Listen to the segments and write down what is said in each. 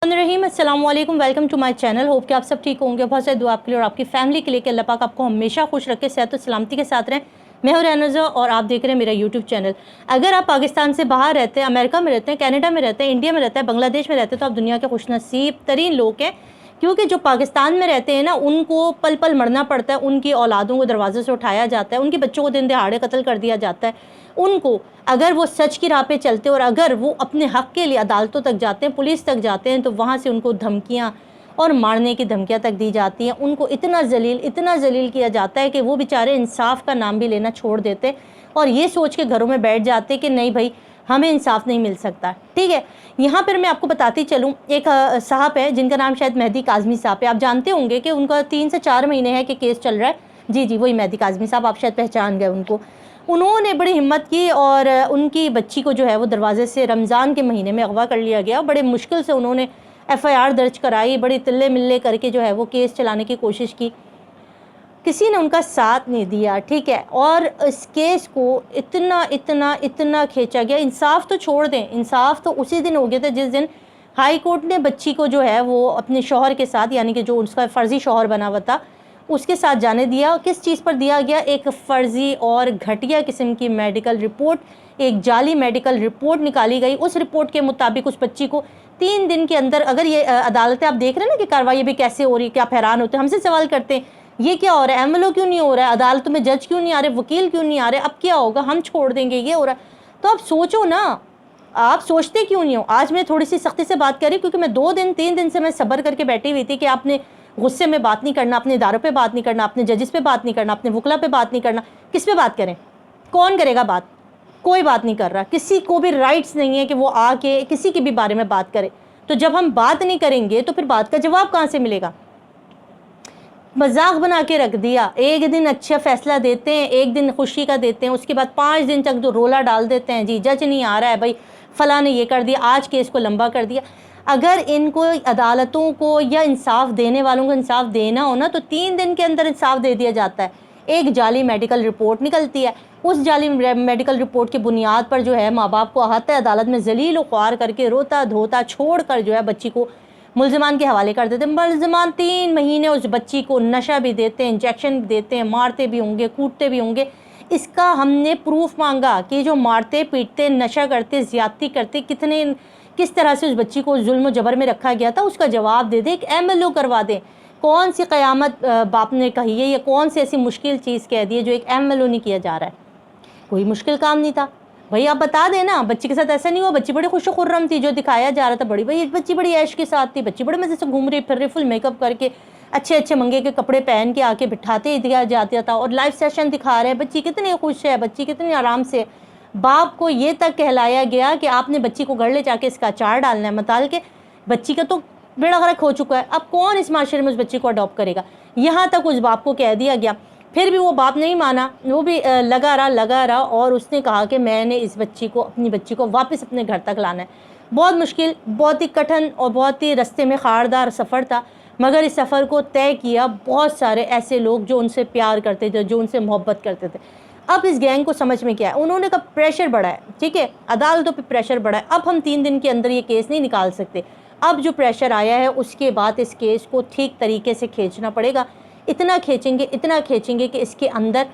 रहीम अस्सलाम वालेकुम, welcome to my channel. Hope कि आप सब ठीक होंगे। बहुत सारी दुआ आपके लिए और आपकी फैमिली के लिए कि अल्लाह पाक आपको हमेशा खुश रखे, सेहत और सलामती के साथ रहें। मैं हूं रज़ा और आप देख रहे हैं मेरा यूट्यूब चैनल। अगर आप पाकिस्तान से बाहर रहते हैं, अमेरिका में रहते हैं, कनाडा में रहते हैं, इंडिया में रहते हैं, बांग्लादेश में रहते हैं, तो आप दुनिया के खुशनसीब तरीन लोग हैं, क्योंकि जो पाकिस्तान में रहते हैं ना, उनको पल पल मरना पड़ता है, उनकी औलादों को दरवाजे से उठाया जाता है, उनके बच्चों को दिन दहाड़े कत्ल कर दिया जाता है। उनको अगर वो सच की राह पे चलते और अगर वो अपने हक़ के लिए अदालतों तक जाते हैं, पुलिस तक जाते हैं, तो वहाँ से उनको धमकियाँ और मारने की धमकियाँ तक दी जाती हैं। उनको इतना जलील किया जाता है कि वो बेचारे इंसाफ का नाम भी लेना छोड़ देते और ये सोच के घरों में बैठ जाते कि नहीं भाई, हमें इंसाफ नहीं मिल सकता। ठीक है, यहाँ पर मैं आपको बताती चलूँ, एक साहब है जिनका नाम शायद मेहदी काज़मी साहब है। आप जानते होंगे कि उनका 3 से 4 महीने है कि केस चल रहा है। जी, वही मेहदी काज़मी साहब, आप शायद पहचान गए उनको। उन्होंने बड़ी हिम्मत की और उनकी बच्ची को जो है वो दरवाजे से रमज़ान के महीने में अगवा कर लिया गया। बड़े मुश्किल से उन्होंने FIR दर्ज कराई, बड़ी तिल्ले मिल्ले करके जो है वो केस चलाने की कोशिश की। किसी ने उनका साथ नहीं दिया। ठीक है, और इस केस को इतना खींचा गया। इंसाफ तो छोड़ दें, इंसाफ तो उसी दिन हो गया था जिस दिन हाई कोर्ट ने बच्ची को जो है वो अपने शौहर के साथ, यानी कि जो उसका फ़र्ज़ी शौहर बना हुआ था, उसके साथ जाने दिया। किस चीज़ पर दिया गया? एक फ़र्ज़ी और घटिया किस्म की मेडिकल रिपोर्ट, एक जाली मेडिकल रिपोर्ट निकाली गई। उस रिपोर्ट के मुताबिक उस बच्ची को 3 दिन के अंदर, अगर ये अदालतें आप देख रहे हैं ना कि कार्रवाई भी कैसे हो रही है, क्या आप हैरान होते हैं। हमसे सवाल करते हैं ये क्या हो रहा है, MLO क्यों नहीं हो रहा है, अदालतों में जज क्यों नहीं आ रहे, वकील क्यों नहीं आ रहे, अब क्या होगा, हम छोड़ देंगे, ये हो रहा है। तो आप सोचो ना, आप सोचते क्यों नहीं हो? आज मैं थोड़ी सी सख्ती से बात कर रही हूँ क्योंकि मैं 2-3 दिन से मैं सब्र करके बैठी हुई थी कि आपने गुस्से में बात नहीं करना, अपने इदारों पे बात नहीं करना, अपने जजेस पे बात नहीं करना, अपने वकला पे बात नहीं करना। किस पे बात करें? कौन करेगा बात? कोई बात नहीं कर रहा। किसी को भी राइट्स नहीं है कि वो आके किसी के भी बारे में बात करे। तो जब हम बात नहीं करेंगे तो फिर बात का जवाब कहाँ से मिलेगा? मजाक बना के रख दिया। एक दिन अच्छा फैसला देते हैं, एक दिन खुशी का देते हैं, उसके बाद 5 दिन तक जो रोला डाल देते हैं, जी जज नहीं आ रहा है, भाई फला ने ये कर दिया, आज केस को लंबा कर दिया। अगर इनको अदालतों को या इंसाफ देने वालों को इंसाफ देना हो ना, तो 3 दिन के अंदर इंसाफ दे दिया जाता है। एक जाली मेडिकल रिपोर्ट निकलती है, उस जाली मेडिकल रिपोर्ट की बुनियाद पर जो है माँ बाप को अहाता अदालत में जलील ख्वार करके रोता धोता छोड़ कर जो है बच्ची को मुल्ज़िमान के हवाले कर देते हैं। मुल्ज़िमान 3 महीने उस बच्ची को नशा भी देते हैं, इंजेक्शन भी देते हैं, मारते भी होंगे, कूटते भी होंगे। इसका हमने प्रूफ मांगा कि जो मारते पीटते, नशा करते, ज़्यादती करते, किस तरह से उस बच्ची को जुल्म जबर में रखा गया था, उसका जवाब दे दे, एक MLO करवा दें। कौन सी क़यामत बाप ने कही है, या कौन सी ऐसी मुश्किल चीज़ कह दी है जो एक MLO नहीं किया जा रहा है? कोई मुश्किल काम नहीं था भाई, आप बता देना। बच्ची के साथ ऐसा नहीं हुआ, बच्ची बड़ी खुश खुर्रम थी, जो दिखाया जा रहा था बड़ी भाई बच्ची बड़ी ऐश के साथ थी, बच्ची बड़े मज़े से घूम रही फिर रही, फुल मेकअप करके, अच्छे मंगे के कपड़े पहन के आके बिठाते दिया जाता था और लाइव सेशन दिखा रहे हैं, बच्ची कितनी खुश है, बच्ची कितनी आराम से। बाप को ये तक कहलाया गया कि आपने बच्ची को घर ले जाके इसका अचार डालना है, मताल के बच्ची का तो बेड़ा गर्क हो चुका है। अब कौन इस माशरे में उस बच्ची को अडॉप्ट करेगा? यहाँ तक उस बाप को कह दिया गया। फिर भी वो बाप नहीं माना, वो भी लगा रहा और उसने कहा कि मैंने अपनी बच्ची को वापस अपने घर तक लाना है। बहुत मुश्किल, बहुत ही कठिन और बहुत ही रास्ते में खारदार सफ़र था, मगर इस सफ़र को तय किया बहुत सारे ऐसे लोग जो उनसे प्यार करते थे, जो उनसे मोहब्बत करते थे। अब इस गैंग को समझ में क्या है, उन्होंने कहा प्रेशर बढ़ा है, ठीक है, अदालतों पे प्रेशर बढ़ा है, अब हम 3 दिन के अंदर ये केस नहीं निकाल सकते। अब जो प्रेशर आया है उसके बाद इस केस को ठीक तरीके से खींचना पड़ेगा। इतना खींचेंगे कि इसके अंदर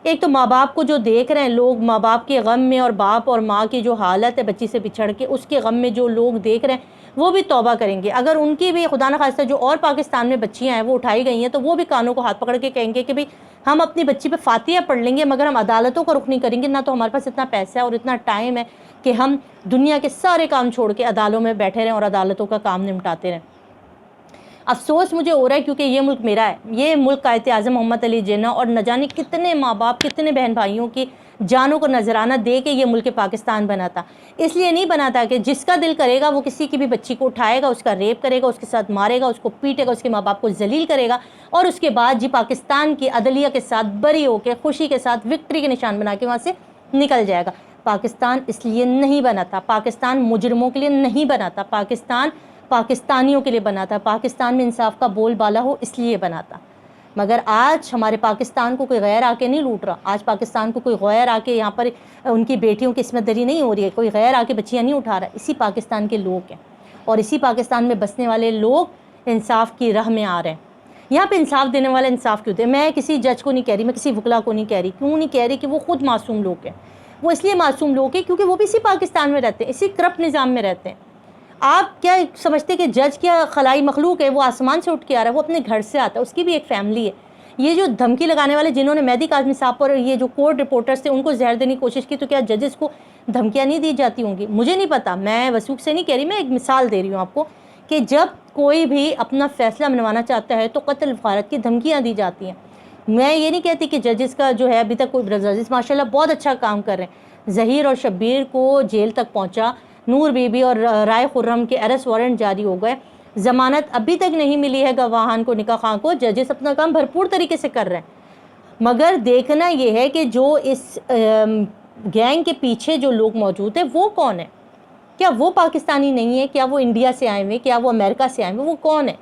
एक तो माँ बाप को जो देख रहे हैं लोग, माँ बाप के गम में, और बाप और माँ की जो हालत है बच्ची से बिछड़ के, उसके गम में जो लोग देख रहे हैं वो भी तौबा करेंगे। अगर उनकी भी खुदा न खास्ता जो और पाकिस्तान में बच्चियाँ हैं वो उठाई गई हैं, तो वो भी कानों को हाथ पकड़ के कहेंगे कि भाई हम अपनी बच्ची पे फातिहा पढ़ लेंगे, मगर हम अदालतों का रुख नहीं करेंगे। ना तो हमारे पास इतना पैसा है और इतना टाइम है कि हम दुनिया के सारे काम छोड़ के अदालतों में बैठे रहें और अदालतों का काम निपटाते रहें। अफसोस मुझे हो रहा है क्योंकि ये मुल्क मेरा है, ये मुल्क कायद-ए-आज़म मोहम्मद अली जिन्ना और न जाने कितने माँ बाप, कितने बहन भाइयों की जानों को नजराना दे के ये मुल्क पाकिस्तान बना था। इसलिए नहीं बना था कि जिसका दिल करेगा वो किसी की भी बच्ची को उठाएगा, उसका रेप करेगा, उसके साथ मारेगा, उसको पीटेगा, उसके माँ बाप को जलील करेगा और उसके बाद जी पाकिस्तान की अदलिया के साथ बरी होकर खुशी के साथ विक्ट्री के निशान बना के वहाँ से निकल जाएगा। पाकिस्तान इसलिए नहीं बना था, पाकिस्तान मुजरिमों के लिए नहीं बना था, पाकिस्तान पाकिस्तानियों के लिए बना था, पाकिस्तान में इंसाफ का बोलबाला हो इसलिए बना था। मगर आज हमारे पाकिस्तान को कोई गैर आके नहीं लूट रहा, आज पाकिस्तान को कोई गैर आके यहाँ पर उनकी बेटियों की इस्मत दरी नहीं हो रही है, कोई गैर आके बच्चियाँ नहीं उठा रहा, इसी पाकिस्तान के लोग हैं। اور اسی پاکستان میں بسنے والے لوگ انصاف کی راہ میں آ رہے ہیں۔ یہاں پہ انصاف دینے والا انصاف کیوں دے؟ میں کسی جج کو نہیں کہہ رہی، میں کسی وکلا کو نہیں کہہ رہی، کیوں نہیں کہہ رہی کہ وہ خود معصوم لوگ ہیں۔ وہ اس لیے معصوم لوگ ہیں کیونکہ وہ بھی اسی پاکستان میں رہتے ہیں، اسی کرپٹ نظام میں رہتے ہیں۔ آپ کیا سمجھتے کہ جج کیا خلائی مخلوق ہے؟ وہ آسمان سے اٹھ کے آ رہا ہے، وہ اپنے گھر سے آتا ہے، اس کی بھی ایک فیملی ہے۔ یہ جو دھمکی لگانے والے جنہوں نے مہدی کاظمی صاحب پر، یہ جو کورٹ رپورٹرز تھے، ان کو زہر دینے کی کوشش کی، تو کیا ججز کو دھمکیاں نہیں دی جاتی ہوں گی؟ مجھے نہیں پتا، میں وثوق سے نہیں کہہ رہی، میں ایک مثال دے رہی ہوں آپ کو کہ جب کوئی بھی اپنا فیصلہ منوانا چاہتا ہے تو قتل غارت کی دھمکیاں دی جاتی ہیں۔ میں یہ نہیں کہتی کہ ججز کا جو ہے ابھی تک کوئی، ججز ماشاءاللہ بہت اچھا کام کر رہے ہیں۔ ظہیر اور شبیر کو جیل تک پہنچا، نور بی بی اور رائے خرم کے اریسٹ وارنٹ جاری ہو گئے، ضمانت ابھی تک نہیں ملی ہے گواہان کو، نکاح خواہاں کو۔ ججز اپنا کام بھرپور طریقے سے کر رہے ہیں، مگر دیکھنا یہ ہے کہ جو اس گینگ کے پیچھے جو لوگ موجود ہیں وہ کون ہیں؟ کیا وہ پاکستانی نہیں ہے؟ کیا وہ انڈیا سے آئے ہوئے؟ کیا وہ امریکہ سے آئے ہوئے؟ وہ کون ہے؟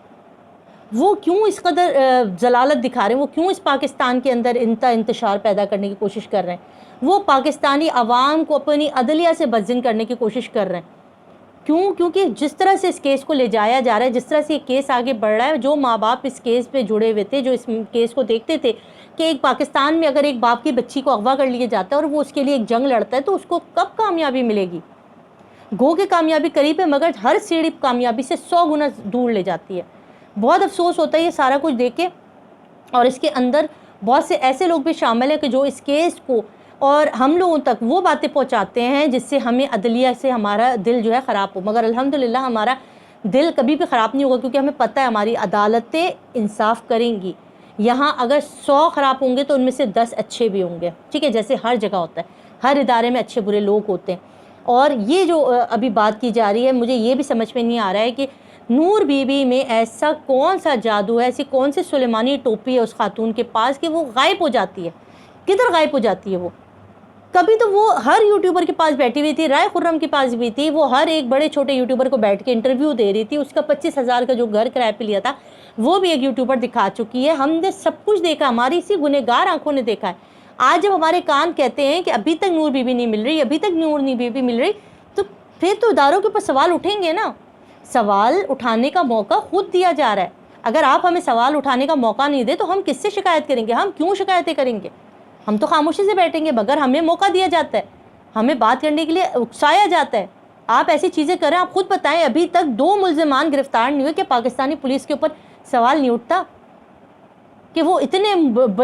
وہ کیوں اس قدر ضلالت دکھا رہے ہیں؟ وہ کیوں اس پاکستان کے اندر انتشار پیدا کرنے کی کوشش کر رہے ہیں؟ وہ پاکستانی عوام کو اپنی عدلیہ سے بدزن کرنے کی کوشش کر رہے ہیں۔ کیوں؟ کیونکہ جس طرح سے اس کیس کو لے جایا جا رہا ہے، جس طرح سے یہ کیس آگے بڑھ رہا ہے، جو ماں باپ اس کیس پہ جڑے ہوئے تھے، جو اس کیس کو دیکھتے تھے کہ ایک پاکستان میں اگر ایک باپ کی بچی کو اغوا کر لیا جاتا ہے اور وہ اس کے لیے ایک جنگ لڑتا ہے تو اس کو کب کامیابی ملے گی؟ گو کہ کامیابی قریب ہے، مگر ہر سیڑھی کامیابی سے 100 گنا دور لے جاتی ہے۔ بہت افسوس ہوتا ہے یہ سارا کچھ دیکھ کے، اور اس کے اندر بہت سے ایسے لوگ بھی شامل ہیں کہ جو اس کیس کو اور ہم لوگوں تک وہ باتیں پہنچاتے ہیں جس سے ہمیں عدلیہ سے ہمارا دل جو ہے خراب ہو، مگر الحمدللہ ہمارا دل کبھی بھی خراب نہیں ہوگا، کیونکہ ہمیں پتہ ہے ہماری عدالتیں انصاف کریں گی۔ یہاں اگر 100 خراب ہوں گے تو ان میں سے 10 اچھے بھی ہوں گے، ٹھیک ہے، جیسے ہر جگہ ہوتا ہے، ہر ادارے میں اچھے برے لوگ ہوتے ہیں۔ اور یہ جو ابھی بات کی جا رہی ہے، مجھے یہ بھی سمجھ میں نہیں آ رہا ہے کہ نور بی بی میں ایسا کون سا جادو ہے، ایسی کون سی سلیمانی ٹوپی ہے اس خاتون کے پاس کہ وہ غائب ہو جاتی ہے؟ کدھر غائب ہو جاتی ہے وہ؟ کبھی تو وہ ہر یوٹیوبر کے پاس بیٹھی ہوئی تھی، رائے خرم کے پاس بھی تھی، وہ ہر ایک بڑے چھوٹے یوٹیوبر کو بیٹھ کے انٹرویو دے رہی تھی، اس کا 25,000 کا جو گھر کرائے پہ لیا تھا وہ بھی ایک یوٹیوبر دکھا چکی ہے۔ ہم نے سب کچھ دیکھا، ہماری اسی گنہگار آنکھوں نے دیکھا ہے۔ آج جب ہمارے کان کہتے ہیں کہ ابھی تک نور بی بی نہیں مل رہی، ابھی تک نور بی بی مل رہی، تو پھر تو اداروں کے اوپر سوال اٹھیں گے نا۔ سوال اٹھانے کا موقع خود دیا جا رہا ہے، اگر آپ ہمیں سوال اٹھانے کا موقع نہیں دے تو ہم کس سے شکایت کریں گے؟ ہم کیوں شکایتیں کریں گے؟ ہم تو خاموشی سے بیٹھیں گے، مگر ہمیں موقع دیا جاتا ہے، ہمیں بات کرنے کے لیے اکسایا جاتا ہے۔ آپ ایسی چیزیں کریں، آپ خود بتائیں، ابھی تک 2 ملزمان گرفتار نہیں ہوئے کہ پاکستانی پولیس کے اوپر سوال نہیں اٹھتا کہ وہ اتنے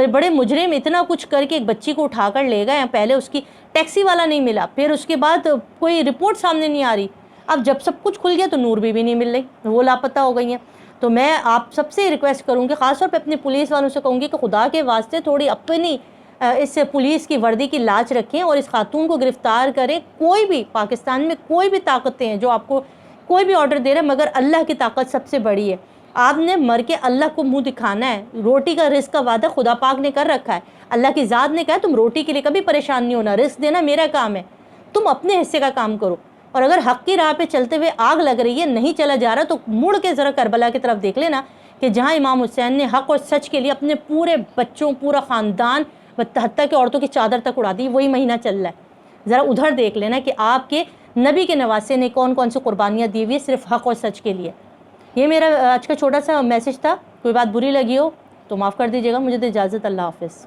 بڑے مجرم اتنا کچھ کر کے ایک بچی کو اٹھا کر لے گئے، پہلے اس کی ٹیکسی والا نہیں ملا، پھر اس کے بعد کوئی رپورٹ سامنے نہیں آ رہی، اب جب سب کچھ کھل گیا تو نور بی بی نہیں مل رہی، وہ لاپتہ ہو گئی ہیں۔ تو میں آپ سب سے ریکویسٹ کروں گی، خاص طور پہ اپنے پولیس والوں سے کہوں گی کہ خدا کے واسطے تھوڑی اپنی اس پولیس کی وردی کی لاج رکھیں اور اس خاتون کو گرفتار کریں۔ کوئی بھی پاکستان میں کوئی بھی طاقتیں ہیں جو آپ کو کوئی بھی آرڈر دے رہا ہے، مگر اللہ کی طاقت سب سے بڑی ہے۔ آپ نے مر کے اللہ کو منہ دکھانا ہے، روٹی کا رزق کا وعدہ خدا پاک نے کر رکھا ہے، اللہ کی ذات نے کہا تم روٹی کے لیے کبھی پریشان نہیں ہونا، رزق دینا میرا کام ہے، تم اپنے حصے کا کام کرو۔ اور اگر حق کی راہ پہ چلتے ہوئے آگ لگ رہی ہے، نہیں چلا جا رہا، تو مڑ کے ذرا کربلا کی طرف دیکھ لینا کہ جہاں امام حسین نے حق اور سچ کے لیے اپنے پورے بچوں، پورا خاندان، حتیٰ کہ عورتوں کی چادر تک اڑا دی، وہی مہینہ چل رہا ہے۔ ذرا ادھر دیکھ لینا کہ آپ کے نبی کے نواسے نے کون کون سی قربانیاں دی ہوئی صرف حق اور سچ کے لیے۔ یہ میرا آج کا چھوٹا سا میسج تھا، کوئی بات بری لگی ہو تو معاف کر دیجیے گا، مجھے تو اجازت، اللہ حافظ۔